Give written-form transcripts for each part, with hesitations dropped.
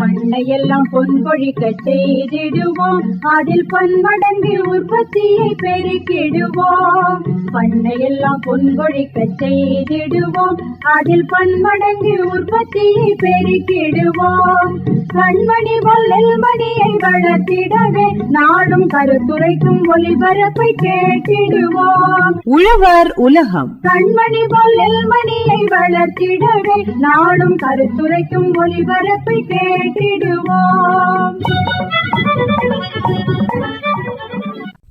பண்ணையெல்லாம் பொன்பொழிக்க செய்திடுவோம், அதில் பன்மடங்கு உற்பத்தியை பெருக்கிடுவோம். பண்ணையெல்லாம் பொன்பொழிக்க செய்திடுவோம், அதில் பன்மடங்கு உற்பத்தியை பெருக்கிடுவோம். கண்மணி பொல்லில் மணியை வளர்த்திடவே நாடும் கருத்துரைக்கும் ஒளிபரப்பை கேட்டிடுவோம். உழவர் உலகம். கண்மணி பொல்லில் மணியை வளர்த்திடவே நாடும் கருத்துரைக்கும் ஒளிபரப்பை கேட்டிடுவோம்.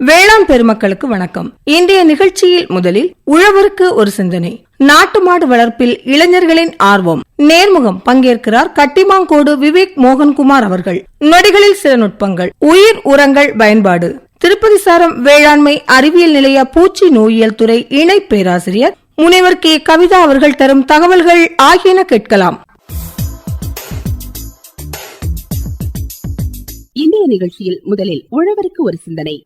வேளாண் பெருமக்களுக்கு வணக்கம். இன்றைய நிகழ்ச்சியில் முதலில் உழவருக்கு ஒரு சிந்தனை, நாட்டு மாடு வளர்ப்பில் இளைஞர்களின் ஆர்வம், நேர்முகம். பங்கேற்கிறார் கட்டிமாங்கோடு விவேக் மோகன்குமார் அவர்கள். நொடிகளில் சில நுட்பங்கள், உயிர் உரங்கள் பயன்பாடு. திருப்பதி சாரம் வேளாண்மை அறிவியல் நிலைய பூச்சி நோயியல் துறை இணை பேராசிரியர் முனைவர் கே கவிதா அவர்கள் தரும் தகவல்கள் ஆகியன கேட்கலாம். இன்றைய நிகழ்ச்சியில் முதலில் உழவருக்கு ஒரு சிந்தனை.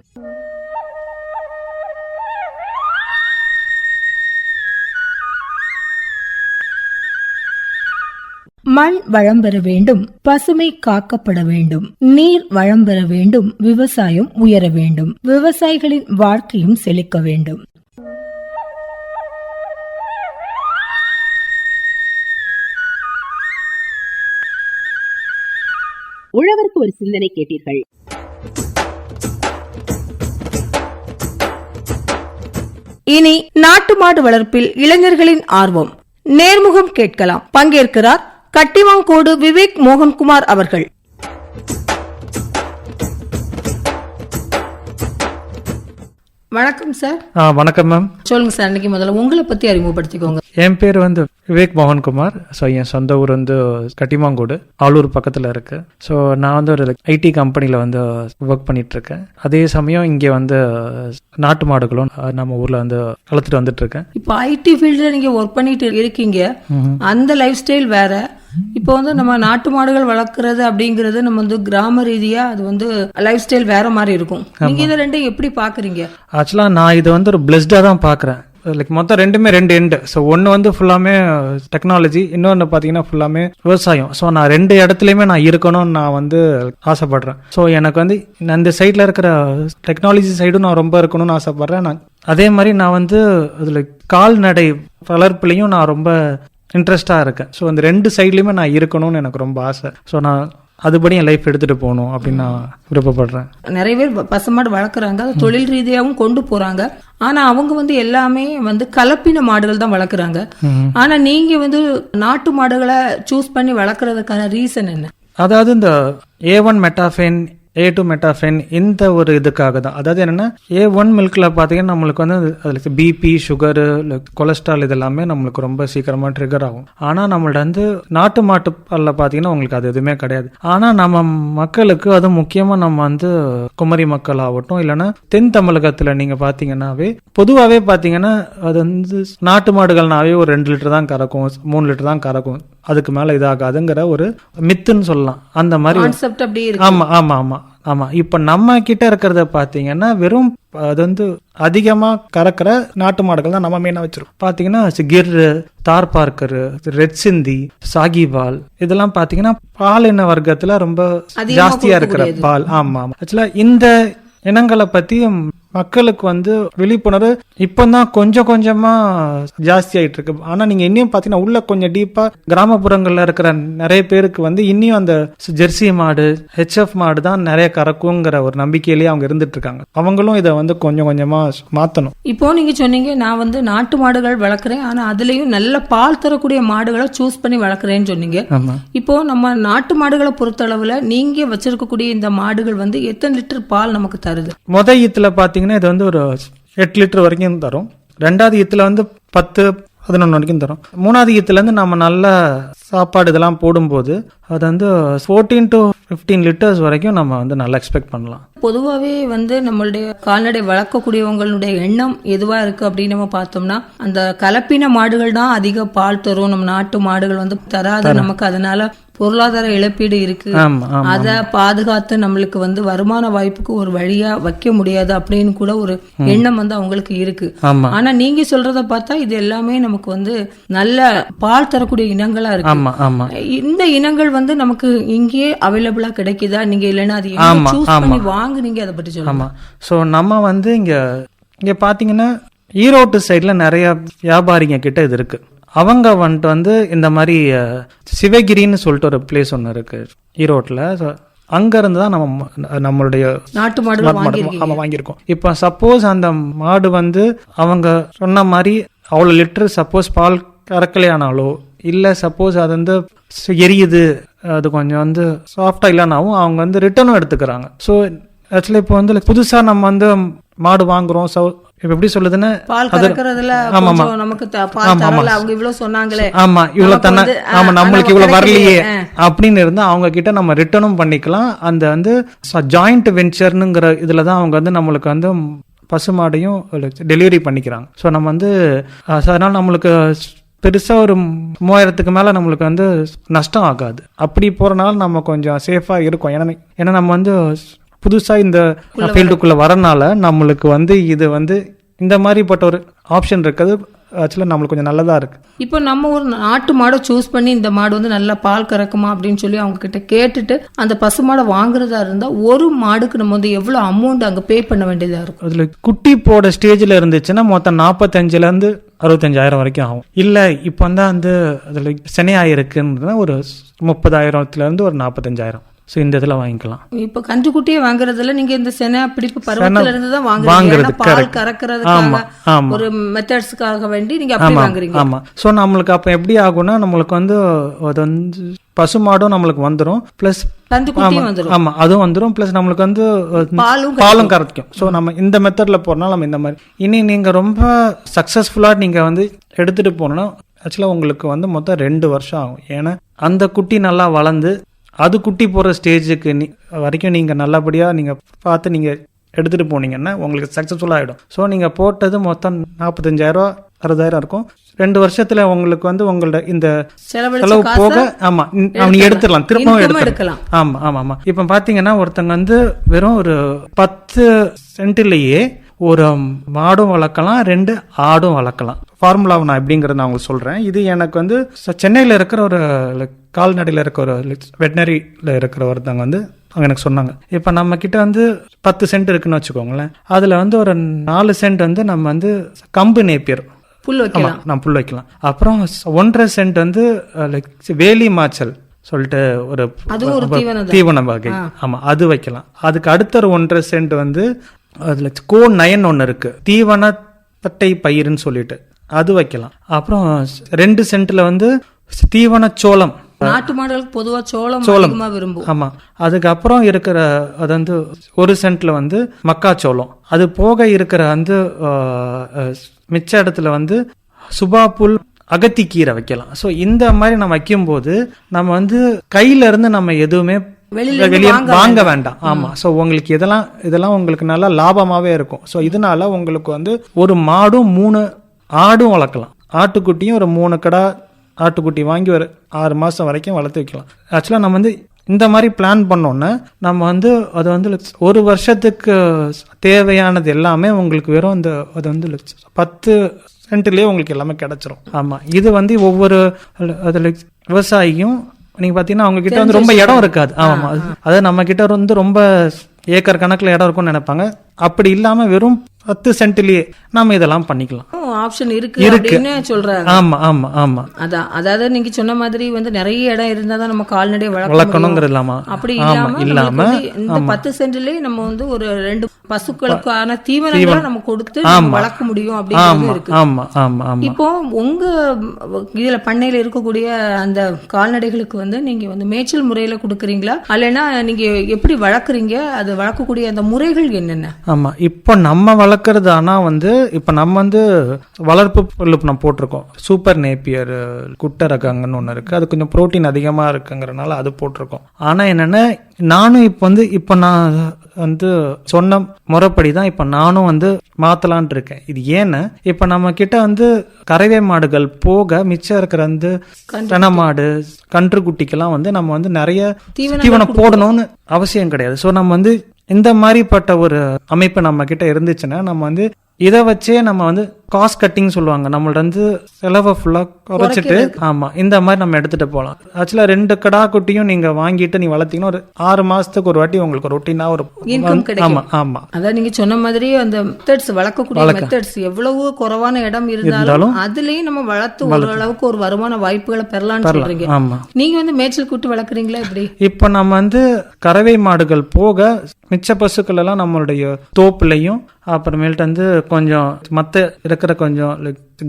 மண் வளம் பெற வேண்டும், பசுமை காக்கப்பட வேண்டும், நீர் வளம் பெற வேண்டும், விவசாயம் உயர வேண்டும், விவசாயிகளின் வாழ்க்கையும் செழிக்க வேண்டும். உழவருக்கு ஒரு சிந்தனை கேட்டீர்கள். இனி நாட்டு மாடு வளர்ப்பில் இளைஞர்களின் ஆர்வம், நேர்முகம் கேட்கலாம். பங்கேற்கிறார் கட்டிமாங்கோடு விவேக் மோகன்குமார் அவர்கள். வணக்கம் சார். வணக்கம் மேம். சொல்லுங்க சார், இன்னைக்கு முதல்ல உங்களை பத்தி அறிமுகப்படுத்திக்கோங்க. என் பேர் விவேக் மோகன்குமார். ஸோ என் சொந்த ஊர் கட்டிமாங்கோடு, ஆலூர் பக்கத்தில் இருக்கு. ஸோ நான் ஒரு ஐடி கம்பெனியில் ஒர்க் பண்ணிட்டு இருக்கேன். அதே சமயம் இங்கே நாட்டு மாடுகளும் நம்ம ஊர்ல வளர்த்துட்டு வந்துட்டு இருக்கேன். இப்போ ஐடி ஃபீல்ட்ல நீங்க ஒர்க் பண்ணிட்டு இருக்கீங்க, அந்த லைஃப் ஸ்டைல் வேற. இப்போ நம்ம நாட்டு மாடுகள் வளர்க்கறது அப்படிங்கறது நம்ம கிராம ரீதியா அது லைஃப் ஸ்டைல் வேற மாதிரி இருக்கும். நீங்க இதை ரெண்டையும் எப்படி பாக்குறீங்க? ஆக்சுவலா நான் இது ஒரு பிளெஸ்டா தான் பாக்குறேன். மொத்தம் ரெண்டுமே ரெண்டு எண்டு. ஸோ ஒன்று ஃபுல்லாமே டெக்னாலஜி, இன்னொன்று பார்த்தீங்கன்னா ஃபுல்லாமே விவசாயம். ஸோ நான் ரெண்டு இடத்துலையுமே நான் இருக்கணும்னு நான் ஆசைப்படுறேன். ஸோ எனக்கு அந்த சைடில் இருக்கிற டெக்னாலஜி சைடும் நான் ரொம்ப இருக்கணும்னு ஆசைப்படுறேன். நான் அதே மாதிரி நான் அதில் கால்நடை வளர்ப்புலையும் நான் ரொம்ப இன்ட்ரெஸ்டாக இருக்கேன். ஸோ அந்த ரெண்டு சைட்லையுமே நான் இருக்கணும்னு எனக்கு ரொம்ப ஆசை. ஸோ நான் அதுபடி என் லைஃப் எடுத்துட்டு போகணும் அப்படின்னு நான் விருப்பப்படுறேன். நிறைய பேர் பசுமாடு வளர்க்குறாங்க, அது தொழில் ரீதியாகவும் கொண்டு போறாங்க. ஆனா அவங்க எல்லாமே கலப்பின மாடுகள் தான் வளர்க்குறாங்க. ஆனா நீங்க நாட்டு மாடுகளை சூஸ் பண்ணி வளர்க்கறதுக்கான ரீசன் என்ன? அதாவது இந்த A1 மெட்டாஃபேன், A2 மெட்டாஃபேன், இந்த ஒரு இதுக்காக தான். அதாவது என்னன்னா A1 மில்க்ல பாத்தீங்கன்னா நம்மளுக்கு அதுல பிபி, சுகரு, கொலஸ்ட்ரால் இதெல்லாமே நம்மளுக்கு ரொம்ப சீக்கிரமா ட்ரிகர் ஆகும். ஆனா நம்மள்ட்ட நாட்டு மாட்டு பால்ல பாத்தீங்கன்னா உங்களுக்கு அது எதுவுமே கிடையாது. ஆனா நம்ம மக்களுக்கு அது முக்கியமா நம்ம குமரி மக்கள் ஆகட்டும், இல்லைன்னா தென் தமிழகத்துல நீங்க பாத்தீங்கன்னாவே பொதுவாவே பாத்தீங்கன்னா அது நாட்டு மாடுகள்னாவே ஒரு 2 லிட்டர் தான் கறக்கும், 3 லிட்டர் தான் கறக்கும், அதுக்கு மேல இதாகாதுங்கிற ஒரு மித்துன்னு சொல்லலாம். அந்த மாதிரி. ஆமா ஆமா ஆமா ஆமா. இப்ப நம்ம கிட்ட இருக்கிறத பாத்தீங்கன்னா வெறும் அது அதிகமா கறக்கிற நாட்டு மாடுகள் தான் நம்ம மெயினா வச்சிருக்கோம். பாத்தீங்கன்னா கிர்ரு, தார் பார்க்கரு, ரெட் சிந்தி, சாகிவால், இதெல்லாம் பாத்தீங்கன்னா பால் இன வர்க்கத்துல ரொம்ப ஜாஸ்தியா இருக்கிற பால். ஆமா ஆமா. ஆக்சுவலா இந்த இனங்களை பத்தி மக்களுக்கு விழிப்புணர்வு இப்பதான் கொஞ்சம் கொஞ்சமா ஜாஸ்தி ஆயிட்டு இருக்கு. ஆனா நீங்க இன்னும் பாத்தீங்கன்னா உள்ள கொஞ்சம் டீப்பா கிராமப்புறங்கள்ல இருக்கிற நிறைய பேருக்கு இன்னும் அந்த ஜெர்சி மாடு, HF மாடு தான் நிறைய கறக்குங்கிற ஒரு நம்பிக்கையிலேயே அவங்க இருந்துட்டு இருக்காங்க. அவங்களும் இதை கொஞ்சம் கொஞ்சமா மாத்தணும். இப்போ நீங்க சொன்னீங்க நான் நாட்டு மாடுகள் வளர்க்குறேன், ஆனா அதுலயும் நல்ல பால் தரக்கூடிய மாடுகளை சூஸ் பண்ணி வளர்க்குறேன்னு சொன்னீங்க. இப்போ நம்ம நாட்டு மாடுகளை பொறுத்த அளவுல நீங்க வச்சிருக்கக்கூடிய இந்த மாடுகள் எத்தனை லிட்டர் பால் நமக்கு தருது? முத ஈத்துல பாத்தீங்கன்னா இது ஒரு 8 லிட்டர் வரைக்கும் தரும். ரெண்டாவது ஈத்துல 10-11 வரைக்கும் தரும். மூணாவது ஈத்துல நம்ம நல்ல சாப்பாடு இதெல்லாம் போடும்போது அது 14 to 15 லிட்டர்ஸ் வரைக்கும் நம்ம நல்லா எக்ஸ்பெக்ட் பண்ணலாம். பொதுவாகவே நம்மளுடைய கால்நடை வளர்க்கக்கூடியவங்களுடைய எண்ணம் எதுவா இருக்கு அப்படின்னு நம்ம பார்த்தோம்னா, அந்த கலப்பின மாடுகள் தான் அதிக பால் தரும், நம்ம நாட்டு மாடுகள் தராது நமக்கு, அதனால பொருளாதார இழப்பீடு இருக்கு, ஆமா ஆமா அத பாதுகாத்து நம்மளுக்கு வந்து வருமான வாய்ப்புக்கு ஒரு வழியா வைக்க முடியாது அப்படின்னு கூட ஒரு எண்ணம் வந்து அவங்களுக்கு இருக்கு. ஆமா ஆனா நீங்க சொல்றத பார்த்தா இது எல்லாமே நமக்கு வந்து நல்ல பால் தரக்கூடிய இனங்களா இருக்கு. ஆமா ஆமா இந்த இனங்கள் வந்து நமக்கு இங்கேயே அவைலபிளா கிடைக்குதா? நீங்க இல்லைன்னா அது ஆமா, சூஸ் ஆமா. பண்ணி வாங்குனீங்க, அதை பற்றி சொல்லுங்க. ஆமா. ஸோ நம்ம வந்து இங்க பாத்தீங்கன்னா ஈரோட்டு சைட்ல நிறைய வியாபாரிங்க கிட்ட இது இருக்கு. அவங்க வந்து இந்த மாதிரி சிவகிரின்னு சொல்லிட்டு ஒரு பிளேஸ் ஒன்று இருக்கு ஈரோட்டில். அங்க இருந்து தான் நம்மளுடைய நாட்டு மாடு நம்ம வாங்கியிருக்கோம். இப்போ சப்போஸ் அந்த மாடு வந்து அவங்க சொன்ன மாதிரி அவ்வளோ லிட்டர் சப்போஸ் பால் கறக்கலையானாலோ இல்லை சப்போஸ் அது வந்து எரியுது, அது கொஞ்சம் வந்து சாஃப்டா இல்லைனாவும் அவங்க வந்து ரிட்டர்னும் எடுத்துக்கிறாங்க. ஸோ ஆக்சுவலி இப்போ வந்து புதுசா நம்ம வந்து மாடு வாங்குறோம். இப்ப எப்படி சொல்லுதுன்னா பால் கறக்கறதுல நமக்கு பால் தரல, அவங்க இவ்வளவு சொன்னாங்களே, ஆமா இவ்வளவு தானே, ஆமா நம்மளுக்கு இவ்வளவு வரலையே அப்படின்னு இருந்தா அவங்க கிட்ட நம்ம ரிட்டர்னும் பண்ணிக்கலாம். அந்த வந்து ஜாயிண்ட் வெஞ்சர்னுங்கிற இதுலதான் அவங்க வந்து நம்மளுக்கு வந்து பசுமாடையும் டெலிவரி பண்ணிக்கிறாங்க. ஸோ நம்ம வந்து அதனால நம்மளுக்கு பெருசா ஒரு 3000க்கு மேல நம்மளுக்கு வந்து நஷ்டம் ஆகாது. அப்படி போறனால நம்ம கொஞ்சம் சேஃபா இருக்கும். ஏன்னா நம்ம வந்து புதுசா இந்த ஃபீல்டுக்குள்ள வரனால நம்மளுக்கு வந்து இது வந்து இந்த மாதிரிப்பட்ட ஒரு ஆப்ஷன் இருக்குது. ஆக்சுவலாக நம்மளுக்கு கொஞ்சம் நல்லதா இருக்கு. இப்போ நம்ம ஒரு நாட்டு மாடை சூஸ் பண்ணி இந்த மாடு வந்து நல்லா பால் கறக்குமா அப்படின்னு சொல்லி அவங்க கிட்ட கேட்டுட்டு அந்த பசு மாடை வாங்குறதா இருந்தா ஒரு மாடுக்கு நம்ம வந்து எவ்வளவு அமௌண்ட் அங்க பே பண்ண வேண்டியதா இருக்கும்? அதுல குட்டி போட ஸ்டேஜ்ல இருந்துச்சுன்னா மொத்தம் 45,000 இருந்து 65,000 வரைக்கும் ஆகும். இல்ல இப்ப வந்து அதுல சென்னையாயிருக்குன்னா ஒரு 30,000 இருந்து ஒரு 45,000. ஸோ இந்த இதில் வாங்கிக்கலாம். இப்போ கன்றுக்குட்டியே வாங்குறதுல நீங்க இந்த செனை பிடிப்பு பருவத்துல இருந்து தான் வாங்குறீங்க. பால் கறக்கிறதுக்காக ஒரு மெத்தட்ஸ்க்காக வேண்டி நீங்க அப்படி வாங்குறீங்க. ஆமா. ஸோ நம்மளுக்கு அப்ப எப்படி ஆகும்னா நம்மளுக்கு வந்து அது வந்து பசுமாடும் நம்மளுக்கு வந்துடும், பிளஸ் கன்றுக்குட்டியும் வந்துடும். ஆமா அதுவும் வந்துடும், பிளஸ் நம்மளுக்கு வந்து பாலும் கறக்கும். ஸோ நம்ம இந்த மெத்தட்ல போறனால நம்ம இந்த மாதிரி இனி நீங்க ரொம்ப சக்சஸ்ஃபுல்லா நீங்க வந்து எடுத்துட்டு போனோம்னா ஆக்சுவலா உங்களுக்கு வந்து மொத்தம் 2 வருஷம் ஆகும். ஏன்னா அந்த குட்டி நல்லா வளர்ந்து அது குட்டி போற ஸ்டேஜுக்கு வரைக்கும் நீங்க நல்லபடியா நீங்க பார்த்து நீங்க எடுத்துட்டு போனீங்கன்னா உங்களுக்கு சக்சஸ்ஃபுல்லா ஆயிடும். ஸோ நீங்க போட்டது மொத்தம் 45,000 60,000 இருக்கும். 2 வருஷத்துல உங்களுக்கு வந்து உங்களோட இந்த செலவு போக ஆமா நீங்க எடுத்துடலாம், திரும்பவும் எடுக்கலாம். ஆமா ஆமா ஆமா. இப்ப பாத்தீங்கன்னா ஒருத்தங்க வந்து வெறும் ஒரு 10 சென்ட்லயே ஒரு மாடும் வளர்க்கலாம், 2 ஆடும் வளர்க்கலாம். ஃபார்முலாவை நான் எப்படிங்கிறத நான் உங்களுக்கு சொல்றேன். இது எனக்கு வந்து சென்னையில இருக்கிற ஒரு கால்நடையில இருக்கிற ஒரு வெட்டினரியில இருக்கிற ஒருத்தவங்க வந்து அவங்க எனக்கு சொன்னாங்க. இப்ப நம்ம கிட்ட வந்து 10 சென்ட் இருக்குன்னு வச்சுக்கோங்களேன். அதுல வந்து ஒரு 4 சென்ட் வந்து நம்ம வந்து கம்பு நேப்பியர் புல் வைக்கலாம், நான் புல் வைக்கலாம். அப்புறம் 1.5 சென்ட் வந்து வேலி மாச்சல் சொல்லிட்டு ஒரு தீவன வகை, ஆமா அது வைக்கலாம். அதுக்கு அடுத்த ஒரு 1.5 சென்ட் வந்து அதுல கோநயன் ஒன்னு இருக்கு, தீவன தட்டை பயிர்னு சொல்லிட்டு அது வைக்கலாம். அப்புறம் 2 சென்ட்ல வந்து தீவன சோளம், நாட்டு மாடுகளுக்கு பொதுவா சோளம் விரும்பும். ஆமா. அதுக்கப்புறம் இருக்கிற அது வந்து 1 சென்ட்ல வந்து மக்காச்சோளம். அது போக இருக்கிற வந்து மிச்ச இடத்துல வந்து சுபா புல் அகத்திக்கீரை வைக்கலாம். ஸோ இந்த மாதிரி நம்ம வைக்கும் போது நம்ம வந்து கையில இருந்து நம்ம எதுவுமே வெளியே வாங்க வேண்டாம். ஆமா. சோ உங்களுக்கு இதெல்லாம் உங்களுக்கு நல்லா லாபமாவே இருக்கும். சோ இதனால உங்களுக்கு வந்து ஒரு மாடும் 3 ஆடும் வளர்க்கலாம். ஆட்டுக்குட்டியும் ஒரு 3 கடா ஆட்டுக்குட்டி வாங்கி ஒரு 6 மாசம் வரைக்கும் வளர்த்து வைக்கலாம். ஆக்சுவலா நம்ம வந்து இந்த மாதிரி பிளான் பண்ணோன்னா நம்ம வந்து அது வந்து 1 வருஷத்துக்கு தேவையானது எல்லாமே உங்களுக்கு வெறும் அந்த அது வந்து 10 சென்ட்லயே உங்களுக்கு எல்லாமே கிடைச்சிரும். ஆமா. இது வந்து ஒவ்வொரு அதுல விவசாயியும் நீங்க பாத்தீங்கன்னா அவங்க கிட்ட வந்து ரொம்ப இடம் இருக்காது. ஆமா. அதாவது நம்ம கிட்ட வந்து ரொம்ப ஏக்கர் கணக்குல இடம் இருக்கும்னு நினைப்பாங்க. அப்படி இல்லாம வெறும் 10 சென்ட்லயே நாம இதெல்லாம் பண்ணிக்கலாம். ஆப்ஷன் இருக்கு அப்படின்னு சொல்றாங்க. ஆமா ஆமா ஆமா. அதாவது நீங்க சொன்ன மாதிரி வந்து நிறைய இடம் இருந்தாதான் நம்ம கால்நடை வளர்க்கணுங்கிறது இல்லாம அப்படி இல்லாம இந்த 10 சென்ட்லயே நம்ம வந்து ஒரு 2 பசுக்களுக்கான தீவனங்களை நம்ம கொடுத்து வளர்க்க முடியும் அப்படின்னு இருக்கு. ஆமா ஆமா ஆமா. இப்போ உங்க இதுல பண்ணையில இருக்கக்கூடிய அந்த கால்நடைகளுக்கு வந்து நீங்க வந்து மேய்ச்சல் முறையில கொடுக்குறீங்களா, அல்லனா நீங்க எப்படி வளர்க்குறீங்க, அது வளர்க்கக்கூடிய அந்த முறைகள் என்னென்ன? ஆமா, இப்போ நம்ம வளர்க்கறது ஆனா வந்து இப்போ நம்ம வந்து வளர்ப்பு புல்லு நம்ம போட்டிருக்கோம். சூப்பர் நேப்பியர் குட்டை ரகங்கன்னு ஒன்று இருக்கு. அது கொஞ்சம் புரோட்டீன் அதிகமா இருக்குங்கிறனால அது போட்டிருக்கோம். ஆனா என்னன்னா நானும் இப்போ நான் வந்து சொன்ன முறைப்படி தான் இப்போ நானும் வந்து மாத்தலான் இருக்கேன். இது ஏன்னா இப்போ நம்ம கிட்ட வந்து கறவை மாடுகள் போக மிச்சம் இருக்கிற வந்து தென மாடு கன்றுக்குட்டிக்கெல்லாம் வந்து நம்ம வந்து நிறைய தீவனம் போடணும்னு அவசியம் கிடையாது. ஸோ நம்ம வந்து இந்த மாதிரிப்பட்ட ஒரு அமைப்பு நம்ம கிட்ட இருந்துச்சுன்னா நம்ம வந்து இதை வச்சே நம்ம வந்து காஸ்ட் கட்டிங் சொல்லுவாங்க, நம்மள்ட்ட வந்து செலவை ஃபுல்லா குறைச்சிட்டு ஆமா இந்த மாதிரி நம்ம எடுத்துட்டு போகலாம். ஆக்சுவலா 2 கடா குட்டியும் நீங்க வாங்கிட்டு நீ வளர்த்தீங்கன்னா ஒரு 6 மாசத்துக்கு ஒரு வாட்டி உங்களுக்கு ரொட்டீனா ஒரு ஆமா ஆமா அதான் நீங்க சொன்ன மாதிரி அந்த மெத்தட்ஸ் வளர்க்கக்கூடிய மெத்தட்ஸ் எவ்வளவு குறைவான இடம் இருந்தாலும் அதுலயும் நம்ம வளர்த்து ஓரளவுக்கு ஒரு வருமான வாய்ப்புகளை பெறலாம்னு சொல்றீங்க. ஆமா, நீங்க வந்து மேய்ச்சல் கூட்டு வளர்க்குறீங்களா எப்படி? இப்போ நம்ம வந்து கறவை மாடுகள் போக மிச்ச பசுக்கள் எல்லாம் நம்மளுடைய தோப்புலையும் அப்புறமேல்ட்டு வந்து கொஞ்சம் மத்த இருக்கிற கொஞ்சம்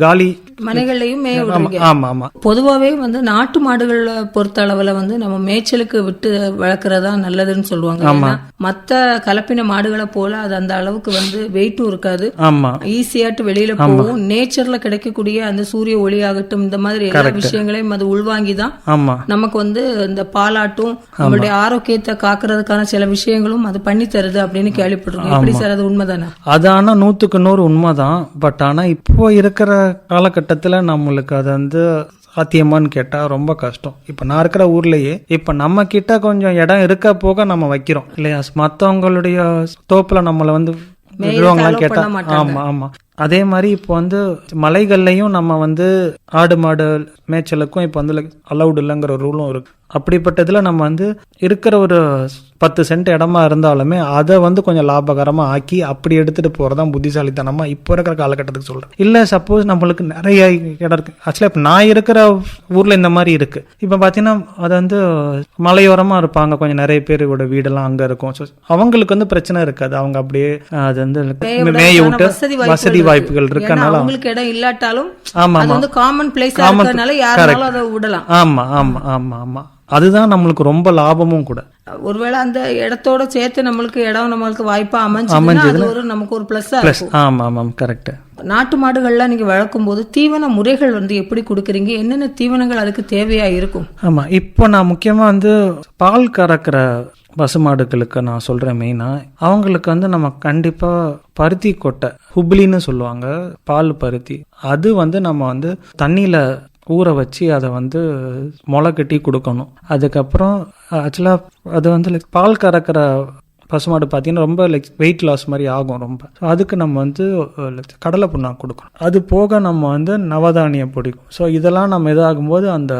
காலி மனைகள்லயும் மேய விடுறீங்க. ஆமா ஆமா. பொதுவாவே வந்து நாட்டு மாடுகளை பொறுத்த அளவுல வந்து நம்ம மேய்ச்சலுக்கு விட்டு வளர்க்கறதா நல்லதுன்னு சொல்லுவாங்க. மத்த கலப்பின மாடுகளை போல அது அந்த அளவுக்கு வந்து வெயிட்டும் இருக்காது, ஈஸியாட்டு வெளியில போகும். நேச்சர்ல கிடைக்கக்கூடிய அந்த சூரிய ஒளி ஆகட்டும் இந்த மாதிரி எல்லா விஷயங்களையும் அது உள்வாங்கிதான் நமக்கு வந்து இந்த பாலாட்டும் நம்மளுடைய ஆரோக்கியத்தை காக்குறதுக்கான சில விஷயங்களும் அது பண்ணி தருது அப்படின்னு கேள்விப்பட்டிருக்கோம். எப்படி சார், அது உண்மைதானே? அது ஆனா 100க்கு 100 உண்மைதான். பட் ஆனா இப்போ இருக்கிற காலகட்டத்துல நம்மளுக்கு அது வந்து சாத்தியமான்னு கேட்டா ரொம்ப கஷ்டம். இப்ப நான் இருக்கிற ஊர்லயே இப்ப நம்ம கிட்ட கொஞ்சம் இடம் இருக்க போக நம்ம வைக்கிறோம் இல்லையா, மத்தவங்களுடைய தோப்புல நம்மள வந்து கேட்டா ஆமா ஆமா. அதே மாதிரி இப்போ வந்து மலைகள்லயும் நம்ம வந்து ஆடு மாடு மேய்ச்சலுக்கும் இப்போ வந்து அலௌடு இல்லைங்கிற ஒரு ரூலும் இருக்கு. அப்படிப்பட்டதுல நம்ம வந்து இருக்கிற ஒரு 10 சென்ட் இடமா இருந்தாலுமே அதை வந்து கொஞ்சம் லாபகரமா ஆக்கி அப்படி எடுத்துட்டு போறதான் புத்திசாலித்தனமா இப்போ இருக்கிற காலகட்டத்துக்கு சொல்றேன். இல்ல சப்போஸ் நம்மளுக்கு நிறைய இடம் இருக்கு. ஆக்சுவலா இப்ப நான் இருக்கிற ஊர்ல இந்த மாதிரி இருக்கு. இப்ப பாத்தீங்கன்னா அது வந்து மலையோரமா இருப்பாங்க, கொஞ்சம் நிறைய பேரோட வீடெல்லாம் அங்க இருக்கும். அவங்களுக்கு வந்து பிரச்சனை இருக்காது, அவங்க அப்படியே அது வந்து மேய விட்டு வசதி வாய்ப்புகள் இருக்கனால அவங்களுக்கு இடம் இல்லாட்டாலும் அது வந்து காமன் பிளேஸ் இருக்கறனால யாராலும் அதை விடலாம். ஆமா ஆமா ஆமா ஆமா. அதுதான் நம்மளுக்கு ரொம்ப லாபமும் கூட. ஒருவேளை அந்த இடத்தோட சேர்த்து நம்மளுக்கு இடம் நம்மளுக்கு வாய்ப்பா அமைஞ்சது ஒரு நமக்கு ஒரு பிளஸ்ஸா இருக்கும். ஆமா ஆமா கரெக்ட். நாட்டு மாடுகள்லாம் நீங்க வளர்க்கும் போது தீவன முறைகள் வந்து எப்படி கொடுக்குறீங்க, என்னென்ன தீவனங்கள் அதுக்கு தேவையா இருக்கும்? ஆமா, இப்போ நான் முக்கியமா வந்து பால் கறக்கிற பசுமாடுகளுக்கு நான் சொல்றேன் மெயினா அவங்களுக்கு வந்து நம்ம கண்டிப்பா பருத்தி கொட்டை ஹுப்ளின்னு சொல்லுவாங்க, பால் பருத்தி, அது வந்து நம்ம வந்து தண்ணியில ஊற வச்சு அதை வந்து முளை கட்டி கொடுக்கணும். அதுக்கப்புறம் ஆக்சுவலாக அது வந்து பால் கறக்கிற பசுமாடு பார்த்தீங்கன்னா ரொம்ப வெயிட் லாஸ் மாதிரி ஆகும் ரொம்ப. ஸோ அதுக்கு நம்ம வந்து கடலை புண்ணாக்கு கொடுக்கணும். அது போக நம்ம வந்து நவதானியம் பிடிக்கும். ஸோ இதெல்லாம் நம்ம இதாகும்போது அந்த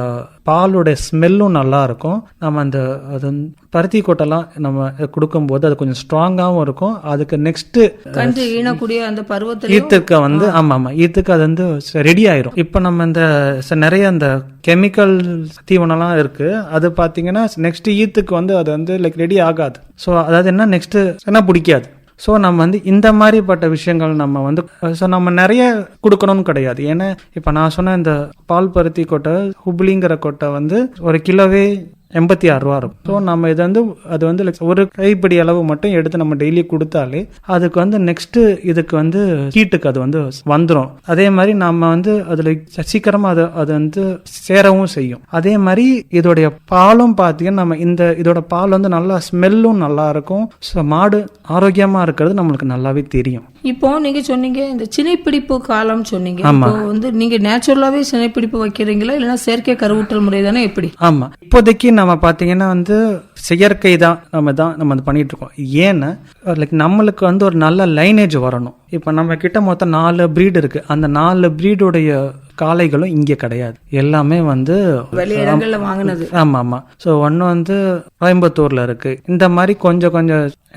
பாலுடைய ஸ்மெல்லும் நல்லா இருக்கும். நம்ம அந்த அது பருத்தி கொட்டெல்லாம் நம்ம கொடுக்கும்போது அது கொஞ்சம் ஸ்ட்ராங்காகவும் இருக்கும். அதுக்கு நெக்ஸ்ட் அந்த ஈத்துக்கு வந்து ஈத்துக்கு அது வந்து ரெடி ஆயிரும். இப்போ நம்ம இந்த நிறைய அந்த கெமிக்கல் தீவனம்லாம் இருக்கு, அது பார்த்தீங்கன்னா நெக்ஸ்ட் ஈத்துக்கு வந்து அது வந்து ரெடி ஆகாது. ஸோ அதாவது என்ன நெக்ஸ்ட் என்ன பிடிக்காது. ஸோ நம்ம வந்து இந்த மாதிரிப்பட்ட விஷயங்கள் நம்ம வந்து நம்ம நிறைய கொடுக்கணும்னு கிடையாது. ஏன்னா இப்போ நான் சொன்ன இந்த பால் பருத்தி கொட்டை ஹுப்ளிங்கிற கொட்டை வந்து ஒரு கிலோவே 86 ரூபா இருக்கும். ஸோ நம்ம இது வந்து அது வந்து ஒரு கைப்பிடி அளவு மட்டும் எடுத்து நம்ம டெய்லி கொடுத்தாலே அதுக்கு வந்து நெக்ஸ்ட் இதுக்கு வந்து ஹீட்டுக்கு அது வந்து வந்துடும். அதே மாதிரி நம்ம வந்து அதுல சீக்கிரமா அது வந்து சேரவும் செய்யும். அதே மாதிரி இதோடைய பாலும் பார்த்தீங்கன்னா நம்ம இதோட பால் வந்து நல்லா ஸ்மெல்லும் நல்லா இருக்கும். மாடு ஆரோக்கியமா இருக்கிறது நம்மளுக்கு நல்லாவே தெரியும். இப்போ நீங்க சொன்னீங்க இந்த சினைப்பிடிப்பு காலம் சொன்னீங்க. இப்போ வந்து நீங்க நேச்சுரலாவே சினைப்பிடிப்பு வைக்கிறீங்களா இல்லைன்னா செயற்கை கருவூட்டல் முறை தானே எப்படி? ஆமா, இப்போதைக்கு நம்ம பாத்தீங்கன்னா வந்து செயற்கை தான் நம்ம பண்ணிட்டு இருக்கோம். ஏன்னா நம்மளுக்கு வந்து ஒரு நல்ல லைனேஜ் வரணும். இப்ப நம்ம கிட்ட மொத்தம் 4 பிரீடு இருக்கு. அந்த 4 பிரீடுடைய காளைகளும் இங்க கிடையாது, எல்லாமே வந்து வெளியிடங்கள்ல வாங்கினது. ஆமா ஆமா. ஸோ ஒன்னு வந்து கோயம்புத்தூர்ல இருக்கு. இந்த மாதிரி கொஞ்சம்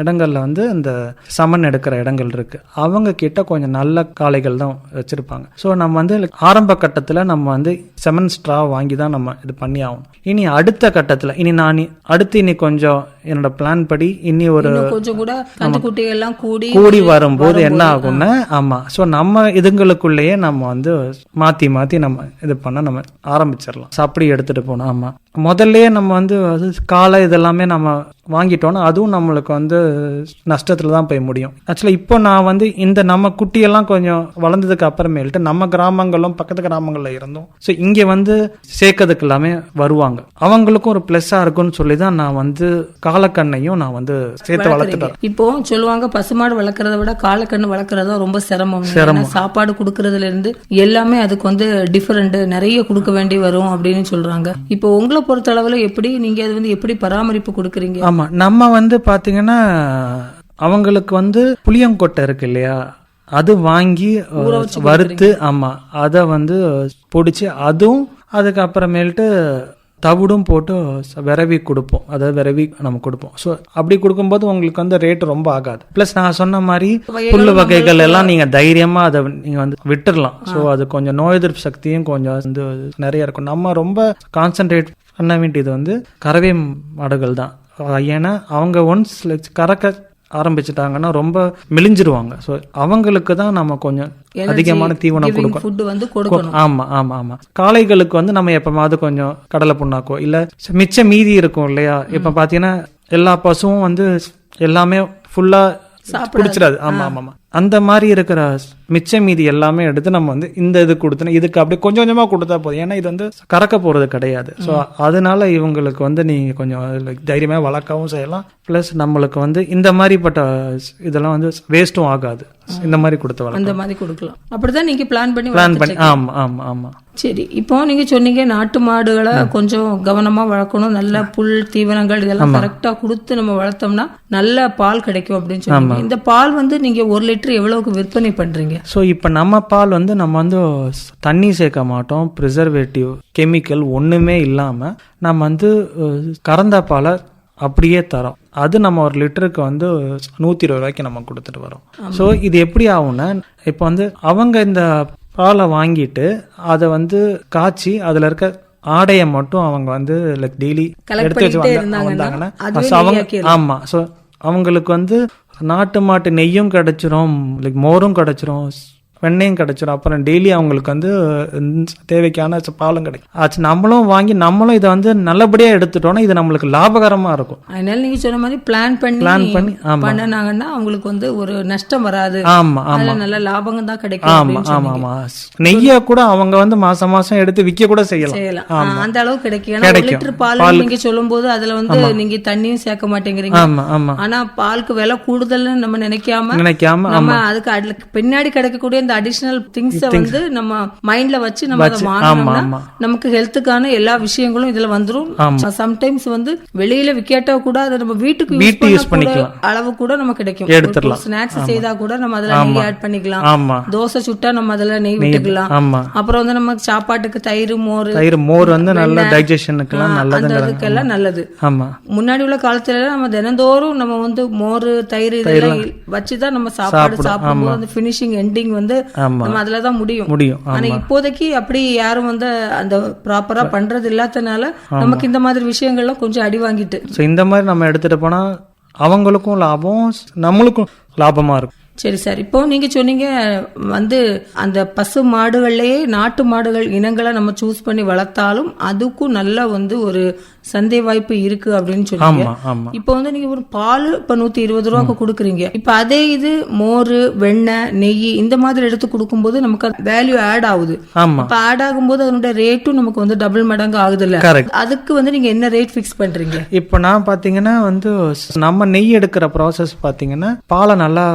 இடங்கள்ல வந்து இந்த சமன் எடுக்கிற இடங்கள் இருக்கு. அவங்க கிட்ட கொஞ்சம் நல்ல காளைகள் தான் வச்சிருப்பாங்க. ஸோ நம்ம வந்து ஆரம்ப கட்டத்துல நம்ம வந்து செமன் ஸ்ட்ரா வாங்கி தான் நம்ம இது பண்ணி ஆகணும். இனி அடுத்த கட்டத்துல இனி கொஞ்சம் என்னோட பிளான் படி இனி ஒரு கொஞ்சம் கூட கண்டுக்குட்டிகள்லாம் கூடி வரும்போது என்ன ஆகும்னா ஸோ நம்ம இதுங்களுக்குள்ளேயே நம்ம வந்து மாத்தி நம்ம இது பண்ண நம்ம ஆரம்பிச்சிடலாம். அப்படி எடுத்துட்டு போனோம். முதல்ல நம்ம வந்து காலை இதெல்லாமே நம்ம வாங்கிட்டோம்னா அதுவும் நம்மளுக்கு வந்து நஷ்டத்துல தான் போய் முடியும். ஆக்சுவலா இப்போ நான் வந்து இந்த நம்ம குட்டியெல்லாம் கொஞ்சம் வளர்ந்ததுக்கு அப்புறமேல்ட்டு நம்ம கிராமங்களும் பக்கத்து கிராமங்கள்ல இருந்தோம். ஸோ இங்கே வந்து சேர்க்கறதுக்கு எல்லாமே வருவாங்க. அவங்களுக்கும் ஒரு பிளஸ்ஸா இருக்கும்னு சொல்லி தான் நான் வந்து காலக்கண்ணையும் நான் வந்து சேர்த்து வளர்த்துட்டேன். இப்போ சொல்லுவாங்க பசுமாடு வளர்க்கறத விட காலக்கண்ணு வளர்க்கறதா ரொம்ப சிரமம். சாப்பாடு கொடுக்கறதுல இருந்து எல்லாமே அதுக்கு வந்து டிஃபரெண்ட் நிறைய கொடுக்க வேண்டி வரும் அப்படின்னு சொல்றாங்க. இப்போ உங்களை பொறுத்த அளவுல எப்படி நீங்க அது வந்து எப்படி பராமரிப்பு கொடுக்குறீங்க? ஆமா, நம்ம வந்து பாத்தீங்கன்னா அவங்களுக்கு வந்து புளியங்கொட்டை இருக்கு இல்லையா, அது வாங்கி வறுத்து, ஆமா அதை வந்து பொடிச்சு அதுவும் அதுக்கப்புறமேல்ட்டு தவிடும் போட்டு விரவி கொடுப்போம். அதாவது விரவி நம்ம கொடுப்போம். ஸோ அப்படி கொடுக்கும்போது உங்களுக்கு வந்து ரேட் ரொம்ப ஆகாது. பிளஸ் நான் சொன்ன மாதிரி புல்லு வகைகள் எல்லாம் நீங்க தைரியமா அதை நீங்க வந்து விட்டுடலாம். ஸோ அது கொஞ்சம் நோய் எதிர்ப்பு சக்தியும் கொஞ்சம் வந்து நிறைய இருக்கும். நம்ம ரொம்ப கான்சென்ட்ரேட் பண்ண வேண்டியது வந்து கறவை மாடுகள் தான். ஏன்னா அவங்க ஒன்ஸ் கறக்க ஆரம்பிச்சுட்டாங்கன்னா ரொம்ப மெலிஞ்சிருவாங்க. ஸோ அவங்களுக்கு தான் நம்ம கொஞ்சம் அதிகமான தீவனம் கொடுக்கணும். ஆமா ஆமா ஆமா. காளைகளுக்கு வந்து நம்ம எப்பமாவது கொஞ்சம் கடலை புண்ணாக்கோ இல்ல மிச்ச மீதி இருக்கும் இல்லையா. இப்ப பாத்தீங்கன்னா எல்லா பசுவும் வந்து எல்லாமே ஃபுல்லா குடிச்சிடாது. ஆமா ஆமா ஆமா. அந்த மாதிரி இருக்கிற மிச்ச மீதி எல்லாமே எடுத்து நம்ம வந்து இந்த இது கொடுத்தோம். இதுக்கு அப்படியே கொஞ்சம் கொஞ்சமா கொடுத்தா போதும். ஏன்னா இது வந்து கறக்க போறது கிடையாது. ஸோ அதனால இவங்களுக்கு வந்து நீங்க கொஞ்சம் தைரியமா வளர்க்கவும் செய்யலாம். பிளஸ் நம்மளுக்கு வந்து இந்த மாதிரிப்பட்ட இதெல்லாம் வந்து வேஸ்டும் ஆகாது. இந்த மாதிரி கொடுத்து வளர்க்கலாம், அந்த மாதிரி கொடுக்கலாம். அப்படிதான் நீங்க பிளான் பண்ணி. ஆமா ஆமா ஆமா. சரி, இப்போ நீங்க சொன்னீங்க நாட்டு மாடுகளை கொஞ்சம் கவனமா வளர்க்கணும், நல்ல புல் தீவனங்கள் இதெல்லாம் கரெக்டா கொடுத்து நம்ம வளர்த்தோம்னா நல்ல பால் கிடைக்கும் அப்படின்னு சொன்னீங்க. இந்த பால் வந்து நீங்க 1 லிட்டர் எவ்வளவுக்கு விற்பனை பண்றீங்க? ஸோ இப்போ நம்ம பால் வந்து நம்ம வந்து தண்ணி சேர்க்க மாட்டோம், ப்ரிசர்வேட்டிவ் கெமிக்கல் ஒண்ணுமே இல்லாம நம்ம வந்து கறந்த பாலை அப்படியே தரோம். அது நம்ம 1 லிட்டருக்கு வந்து 120 ரூபாய்க்கு நம்ம கொடுத்துட்டு வரோம். ஸோ இது எப்படி ஆகும்னா, இப்போ வந்து அவங்க இந்த பாலை வாங்கிட்டு அதை வந்து காய்ச்சி அதுல இருக்க ஆடையை மட்டும் அவங்க வந்து டெய்லி எடுத்து வச்சு வந்தாங்கன்னா அவங்க, ஆமா, ஸோ அவங்களுக்கு வந்து நாட்டு மாட்டு நெய்யும் கிடைச்சிரும், மோரும் கிடைச்சிரும், வெண்ணையும் கிடைச்சிடும். அப்புறம் டெய்லி அவங்களுக்கு வந்து தேவைக்கான பாலும் கிடைக்கும். ஆச்சு நம்மளும் வாங்கி நம்மளும் இதை வந்து நல்லபடியா எடுத்துட்டோம்னா இது நம்மளுக்கு லாபகரமா இருக்கும். அதனால நீங்க சொன்ன மாதிரி பிளான் பண்ணி பண்ணனாங்கன்னா அவங்களுக்கு வந்து ஒரு நஷ்டம் வராது. ஆமா ஆமா, நல்ல லாபம் தான் கிடைக்கும். ஆமா ஆமா ஆமா. நெய்ய கூட அவங்க வந்து மாசம் மாசம் எடுத்து விற்க கூட செய்யலாம். அந்த அளவு கிடைக்கும். 1 லிட்டர் பால் நீங்க சொல்லும் போது அதுல வந்து நீங்க தண்ணியும் சேர்க்க மாட்டேங்கிறீங்க. ஆமா ஆமா. ஆனா பாலுக்கு விலை கூடுதல்னு நம்ம நினைக்காம நம்ம அதுக்கு பின்னாடி கிடைக்கக்கூடிய அடிஷனல் திங்ஸ் வந்து நம்ம மைண்ட்ல வச்சு நம்ம அதை மாறணும்னா நமக்கு ஹெல்த்துக்கான எல்லா விஷயங்களும் இதுல வந்துரும். சம்டைம்ஸ் வந்து வெளியில விக்கேட்டா கூட அதை நம்ம வீட்டுக்கு யூஸ் பண்ணிக்கலாம் அளவு கூட நமக்கு கிடைக்கும். ஸ்நாக்ஸ் செய்தா கூட நம்ம அதுல நெய் ஆட் பண்ணிக்கலாம். தோசை சுட்டா நம்ம அதுல நெய் விட்டுக்கலாம். அப்புறம் வந்து நம்ம சாப்பாட்டுக்கு தயிர் மோர் வந்து நல்ல டைஜஷனுக்கு நல்லதுக்கெல்லாம் நல்லது. முன்னாடி உள்ள காலத்துல நம்ம தினந்தோறும் நம்ம வந்து மோர் தயிர் இதெல்லாம் வச்சுதான் நம்ம சாப்பாடு சாப்பிடும்போது அந்த பினிஷிங் எண்டிங் வந்து நம்ம அதுலதான் முடியும். ஆனா இப்போதைக்கு அப்படி யாரும் வந்து அந்த ப்ராப்பரா பண்றது இல்லாதனால நமக்கு இந்த மாதிரி விஷயங்கள்லாம் கொஞ்சம் அடி வாங்கிட்டு. இந்த மாதிரி நம்ம எடுத்துட்டு போனா அவங்களுக்கும் லாபம், நம்மளுக்கும் லாபமா இருக்கும். சரி சார், இப்போ நீங்க சொன்னீங்க வந்து அந்த பசு மாடுகள்லயே நாட்டு மாடுகள் இனங்களை நம்ம சூஸ் பண்ணி வளர்த்தாலும் அதுக்கும் நல்ல வந்து ஒரு சந்தை வாய்ப்பு இருக்கு அப்படின்னு சொன்னீங்க. இப்போ வந்து நீங்க ஒரு பால் இப்ப 120 ரூபாய்க்கு கொடுக்குறீங்க. இப்ப அதே இது மோர், வெண்ணெய், நெய் இந்த மாதிரி எடுத்து கொடுக்கும்போது நமக்கு வேல்யூ ஆட் ஆகுது. இப்ப ஆட் ஆகும்போது அதனுடைய ரேட்டும் நமக்கு வந்து டபுள் மடங்கு ஆகுது இல்ல? அதுக்கு வந்து நீங்க என்ன ரேட் பிக்ஸ் பண்றீங்க? இப்ப நான் பாத்தீங்கன்னா வந்து நம்ம நெய் எடுக்கிற ப்ராசஸ் பாத்தீங்கன்னா பாலை நல்லா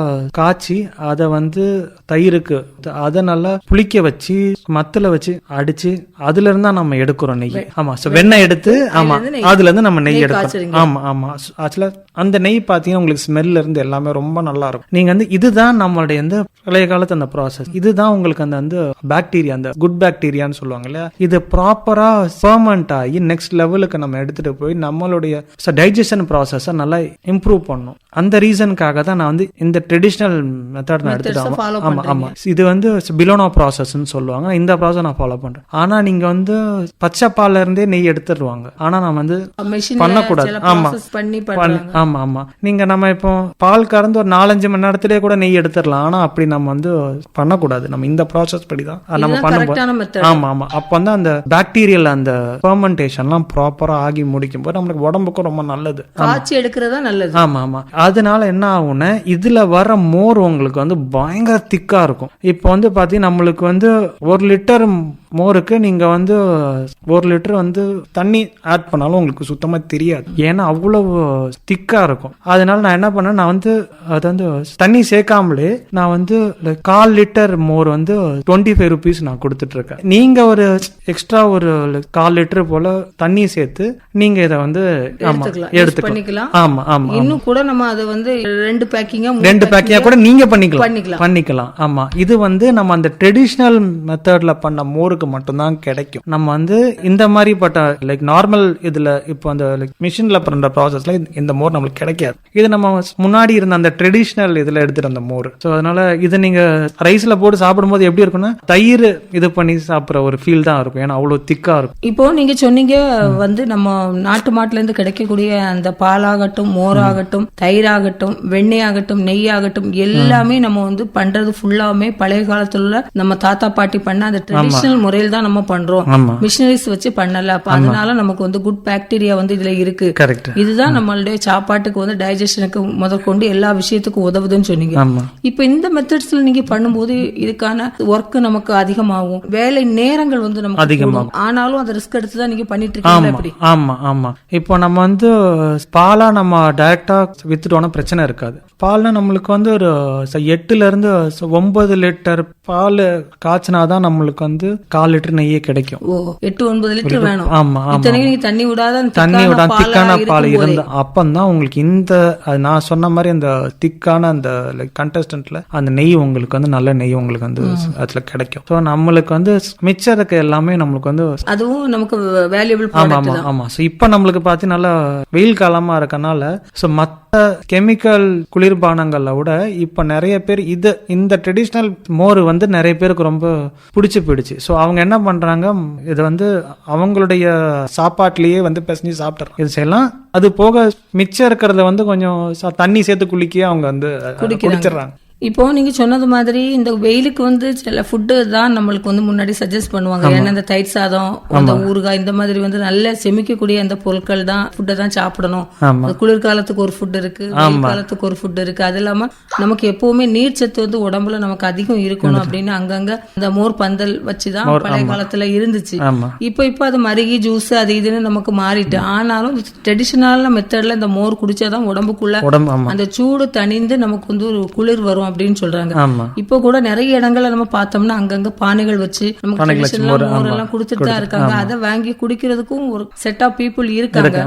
காய்ச்சி அதை வந்து தயிருக்கு அதை நல்லா புளிக்க வச்சு மத்துல வச்சு அடிச்சு அதுல இருந்தா நம்ம எடுக்கிறோம் நெய். ஆமா, வெண்ணெய் எடுத்து ஆமா அதுல இருந்து நம்ம நெய் எடுக்கிறோம். ஆமா ஆமா. ஆக்சுவலா அந்த நெய் பாத்தீங்கன்னா உங்களுக்கு ஸ்மெல்ல இருந்து எல்லாமே ரொம்ப நல்லா இருக்கும். நீங்க வந்து இதுதான் நம்மளுடைய இந்த பழைய காலத்து அந்த ப்ராசஸ். இதுதான் உங்களுக்கு அந்த வந்து பாக்டீரியா, அந்த குட் பாக்டீரியான்னு சொல்லுவாங்க இல்லையா, இது ப்ராப்பரா ஃபெர்மெண்ட் ஆகி நெக்ஸ்ட் லெவலுக்கு நம்ம எடுத்துட்டு போய் நம்மளுடைய டைஜஷன் ப்ராசஸை நல்லா இம்ப்ரூவ் பண்ணும். அந்த ரீசனுக்காக தான் நான் வந்து இந்த ட்ரெடிஷனல் மெத்தட் நான் எடுத்துட்டேன். ஆமா ஆமா இது வந்து பிலோனோ ப்ராசஸ்ன்னு சொல்லுவாங்க. இந்த ப்ராசஸ் நான் ஃபாலோ பண்றேன். ஆனா நீங்க வந்து பச்சை பால்ல இருந்தே நெய் எடுத்துருவாங்க. ஆனா நான் வந்து பண்ணக்கூடாது. ஆமா ஆமா ஆமா நீங்க நம்ம இப்போ பால் கறந்து ஒரு 4-5 மணி நேரத்திலேயே கூட நெய் எடுத்துடலாம். ஆனா அப்படி நம்ம வந்து பண்ணக்கூடாது. நம்ம இந்த ப்ராசஸ் படிதான் நம்ம பண்ணும்போது ஆமா ஆமா அப்ப வந்து அந்த பாக்டீரியல் அந்த ஃபெர்மெண்டேஷன்லாம் ப்ராப்பரா ஆகி முடிக்கும் போது நம்மளுக்கு உடம்புக்கும் ரொம்ப நல்லது. காய்ச்சி எடுக்கிறதா நல்லது. ஆமா ஆமா அதனால என்ன ஆகும்னா இதுல வர மோர் உங்களுக்கு வந்து பயங்கர திக்கா இருக்கும். இப்போ வந்து பாத்தீங்கன்னா நம்மளுக்கு வந்து 1 லிட்டர் மோருக்கு நீங்க வந்து 1 லிட்டர் வந்து தண்ணி ஆட் பண்ணாலும் உங்களுக்கு சுத்தமா தெரியாது. ஏன்னா அவ்வளவு திக்கா இருக்கும். அதனால நான் என்ன பண்ணேன், நான் வந்து அது வந்து தண்ணி சேர்க்காமலே நான் வந்து 1/4 லிட்டர் மோர் வந்து 25 rupees நான் கொடுத்துட்டு இருக்கேன். நீங்க ஒரு எக்ஸ்ட்ரா ஒரு 1/4 லிட்டர் போல தண்ணி சேர்த்து நீங்க இதை வந்து எடுத்துக்கலாம். ஆமா ஆமா இன்னும் கூட நம்ம அதை வந்து 2 பேக்கிங்கா கூட நீங்க பண்ணிக்கலாம். ஆமா இது வந்து நம்ம அந்த ட்ரெடிஷனல் மெத்தட்ல பண்ண மோருக்கு மட்டும்தான் கிடைக்கும். நம்ம வந்து இந்த மாதிரி பட்ட நார்மல் இதுல இப்போ அந்த மிஷின்ல பண்ற ப்ராசஸ்ல இந்த மோர் நம்மளுக்கு கிடைக்காது. இது நம்ம முன்னாடி இருந்த அந்த ட்ரெடிஷனல் இதுல எடுத்துட்டு அந்த மோர். சோ அதனால இது நீங்க ரைஸ்ல போட்டு சாப்பிடும்போது எப்படி இருக்கும்னா தயிர் இது பண்ணி சாப்பிடுற ஒரு ஃபீல் தான் இருக்கும். ஏன்னா அவ்வளவு திக்கா இருக்கும். இப்போ நீங்க சொன்னீங்க வந்து நம்ம நாட்டு மாட்டுல இருந்து கிடைக்கக்கூடிய அந்த பாலாகட்டும், மோராகட்டும், தயிராகட்டும், வெண்ணெய் ஆகட்டும், நெய் ஆகட்டும் எல்லாமே நம்ம வந்து பண்றது ஃபுல்லாமே பழைய காலத்துல நம்ம தாத்தா பாட்டி பண்ண அந்த ட்ரெடிஷனல் முறையில் தான் நம்ம பண்றோம். மிஷினரிஸ் வச்சு பண்ணல. அப்ப அதனால நமக்கு வந்து குட் பாக்டீரியா வந்து இதுல இருக்கு. இதுதான் நம்மளுடைய சாப்பாட்டுக்கு வந்து டைஜஷனுக்கு முதற்கொண்டு எல்லா விஷயத்துக்கும் உதவுதுன்னு சொன்னீங்க. இப்ப இந்த மெத்தட்ஸ்ல நீங்க பண்ணும்போது இதுக்கான ஒர்க் நமக்கு அதிகமாகும், வேலை நேரங்கள் வந்து நமக்கு அதிகமாகும். ஆனாலும் அந்த ரிஸ்க் எடுத்து தான் நீங்க பண்ணிட்டு இருக்கீங்க. ஆமா ஆமா இப்போ நம்ம வந்து பாலா நம்ம டைரக்டா வித்துட்டோம்னா பிரச்சனை இருக்காது. பால்னா நம்மளுக்கு வந்து ஒரு 8 இருந்து 9 லிட்டர் பால் காய்ச்சினாதான் நம்மளுக்கு வந்து 1/4 லிட்டர் நெய்யே கிடைக்கும். 8-9 லிட்டர் வேணும். ஆமா தண்ணி விடாத திக்கான பால் இருந்தா அப்பந்தான் உங்களுக்கு இந்த நான் சொன்ன மாதிரி அந்த திக்கான அந்த கண்டஸ்டன்ட்ல அந்த நெய் உங்களுக்கு வந்து நல்ல நெய் உங்களுக்கு வந்து அதுல கிடைக்கும். ஸோ நம்மளுக்கு வந்து மிச்சம் இருக்க எல்லாமே நம்மளுக்கு வந்து அதுவும் நமக்கு வேல்யூபிள். ஆமா ஆமா ஸோ இப்போ நம்மளுக்கு பார்த்து நல்லா வெயில் காலமா இருக்கனால ஸோ மற்ற கெமிக்கல் குளிர்பானங்கள்ல விட இப்ப நிறைய பேர் இந்த ட்ரெடிஷனல் மோர் வந்து நிறைய பேருக்கு ரொம்ப பிடிச்சு போயிடுச்சு. ஸோ அவங்க என்ன பண்றாங்க, இது வந்து அவங்களுடைய சாப்பாட்டுலயே வந்து பிசைஞ்சு சாப்பிட்றாங்க. இது செய்யலாம். அது போக மிச்சம் இருக்கிறத வந்து கொஞ்சம் தண்ணி சேர்த்து குளிக்க அவங்க வந்து குடிச்சிடறாங்க. இப்போ நீங்க சொன்னது மாதிரி இந்த வெயிலுக்கு வந்து சில ஃபுட்டு தான் நம்மளுக்கு வந்து முன்னாடி சஜஸ்ட் பண்ணுவாங்க. ஏன்னா இந்த தயிர் சாதம், அந்த ஊறுகாய், இந்த மாதிரி வந்து நல்ல செமிக்கக்கூடிய அந்த பொருட்கள் தான் ஃபுட்டை தான் சாப்பிடணும். குளிர்காலத்துக்கு ஒரு ஃபுட் இருக்கு, வெயில் காலத்துக்கு ஒரு ஃபுட் இருக்கு. அது இல்லாம நமக்கு எப்பவுமே நீர் சத்து வந்து உடம்புல நமக்கு அதிகம் இருக்கணும் அப்படின்னு அங்கங்க இந்த மோர் பந்தல் வச்சுதான் பழைய காலத்துல இருந்துச்சு. இப்போ அது மருகி ஜூஸ் அது இதுன்னு நமக்கு மாறிட்டு. ஆனாலும் ட்ரெடிஷனல் மெத்தட்ல இந்த மோர் குடிச்சாதான் உடம்புக்குள்ள அந்த சூடு தணிந்து நமக்கு வந்து ஒரு குளிர் வரும் அப்படின்னு சொல்றாங்க. இப்போ கூட நிறைய இடங்கள்ல நம்ம பார்த்தோம்னா அங்கங்க பானைகள் வச்சு நமக்கு மோர் எல்லாம் கொடுத்துட்டு தான் இருக்காங்க. அதை வாங்கி குடிக்கிறதுக்கும் ஒரு செட் ஆஃப் பீப்புள் இருக்காங்க.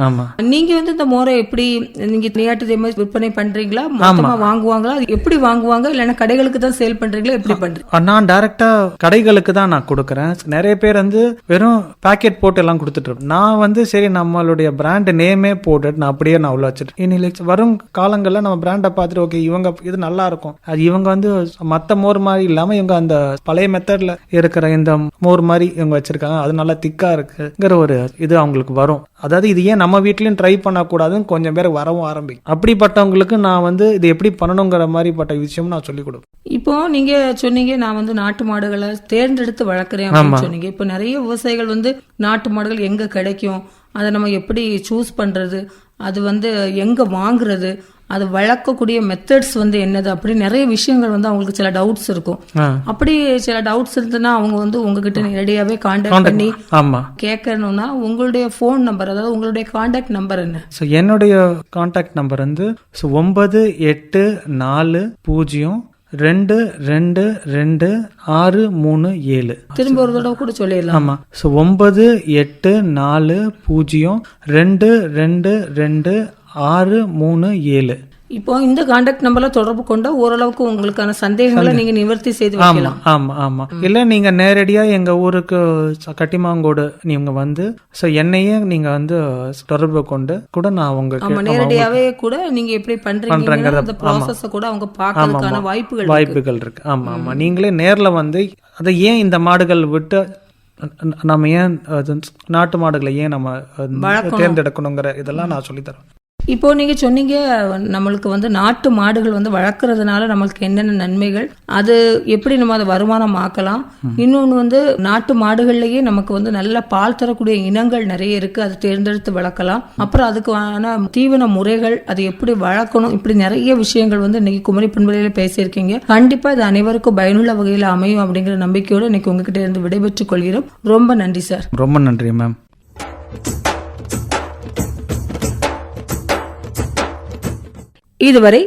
நீங்க வந்து இந்த மோரை எப்படி நீங்க நெய்யாட்டு விற்பனை பண்றீங்களா, மொத்தமா வாங்குவாங்களா, எப்படி வாங்குவாங்க, இல்லைன்னா கடைகளுக்கு தான் சேல் பண்றீங்களா, எப்படி பண்றீங்க? நான் டைரக்டா கடைகளுக்கு தான் நான் கொடுக்கறேன். நிறைய பேர் வந்து வெறும் பாக்கெட் போட்டு எல்லாம் கொடுத்துட்டு இருக்கேன். நான் வந்து சரி நம்மளுடைய பிராண்ட் நேமே போட்டுட்டு நான் அப்படியே நான் உள்ள வச்சுட்டு இனி வரும் காலங்கள்ல நம்ம பிராண்டை பார்த்துட்டு ஓகே இவங்க இது நல்லா இருக்கும், அது இவங்க வந்து மத்த மோர் மாதிரி இல்லாம இவங்க அந்த பழைய மெத்தட்ல இருக்கிற இந்த மோர் மாதிரி இவங்க வச்சிருக்காங்க, அது நல்லா திக்கா இருக்குங்கிற ஒரு இது அவங்களுக்கு வரும். அதாவது இது ஏன் நம்ம வீட்லயும் ட்ரை பண்ணக்கூடாதுன்னு கொஞ்சம் பேர் வரவும் ஆரம்பிக்கும். அப்படிப்பட்டவங்களுக்கு நான் வந்து இது எப்படி பண்ணணுங்கிற மாதிரி பட்ட விஷயம் நான் சொல்லிக் கொடுப்பேன். இப்போ நீங்க சொன்னீங்க நான் வந்து நாட்டு மாடுகளை தேர்ந்தெடுத்து வளர்க்குறேன் அப்படின்னு சொன்னீங்க. இப்போ நிறைய விவசாயிகள் வந்து நாட்டு மாடுகள் எங்க கிடைக்கும், அதை நம்ம எப்படி சூஸ் பண்றது, அது வந்து எங்க வாங்குறது, அது வளர்க்கக்கூடிய மெத்தட்ஸ் வந்து என்னது, அப்படி நிறைய விஷயங்கள் வந்து அவங்களுக்கு சில டவுட்ஸ் இருக்கும். அப்படி சில டவுட்ஸ் இருந்ததுன்னா அவங்க வந்து உங்ககிட்ட நேரடியாவே கான்டாக்ட் பண்ணி கேட்கணும்னா உங்களுடைய போன் நம்பர், அதாவது உங்களுடைய கான்டாக்ட் நம்பர் என்ன? என்னுடைய கான்டாக்ட் நம்பர் வந்து 9840222637. திரும்ப ஒரு தடவை கூட சொல்லிடலாம். ஆமா 9840222637. இப்போ இந்த கான்டாக்ட் நம்பர்ல தொடர்பு கொண்ட ஓரளவுக்கு உங்களுக்கான சந்தேகங்களை நீங்க நிவர்த்தி செய்து ஆமா வைக்கலாம். ஆமா ஆமா. இல்ல நீங்க நேரடியா எங்க ஊருக்கு கட்டிமாங்கோடு நீங்க வந்து என்னையே நீங்க வந்து தொடர்பு கொண்டு கூட நான் உங்களுக்கு நேரடியாவே கூட நீங்க எப்படி பண்றீங்க அந்த ப்ராசஸ் கூட அவங்க பார்க்கிறதுக்கான வாய்ப்புகள் இருக்கு. ஆமா ஆமா. நீங்களே நேர்ல வந்து அதை ஏன் இந்த மாடுகள் விட்டு நம்ம ஏன் நாட்டு மாடுகளை ஏன் நம்ம தேர்ந்தெடுக்கணுங்கிற இதெல்லாம் நான் சொல்லி தரேன். இப்போ நீங்க சொன்னீங்க நம்மளுக்கு வந்து நாட்டு மாடுகள் வந்து வளர்க்கறதுனால நம்மளுக்கு என்னென்ன நன்மைகள், அது எப்படி நம்ம அதை வருமானம் ஆக்கலாம். இன்னொன்னு வந்து நாட்டு மாடுகள்லயே நமக்கு வந்து நல்ல பால் தரக்கூடிய இனங்கள் நிறைய இருக்கு, அதை தேர்ந்தெடுத்து வளர்க்கலாம். அப்புறம் அதுக்கான தீவன முறைகள், அது எப்படி வளர்க்கணும், இப்படி நிறைய விஷயங்கள் வந்து இன்னைக்கு குமரி பண்பலையில பேசியிருக்கீங்க. கண்டிப்பா இது அனைவருக்கும் பயனுள்ள வகையில் அமையும் அப்படிங்கிற நம்பிக்கையோடு இன்னைக்கு உங்ககிட்ட இருந்து விடைபெற்றுக் கொள்கிறோம். ரொம்ப நன்றி சார். ரொம்ப நன்றி மேம். இதுவரை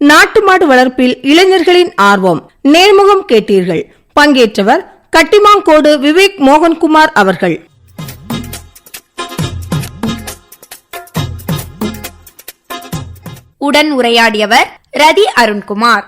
நாட்டு மாடு வளர்ப்பில் இளைஞர்களின் ஆர்வம் நேர்முகம் கேட்டீர்கள். பங்கேற்றவர் கட்டிமாங்கோடு விவேக் மோகன்குமார் அவர்கள். உடன் உரையாடியவர் ரதி அருண்குமார்.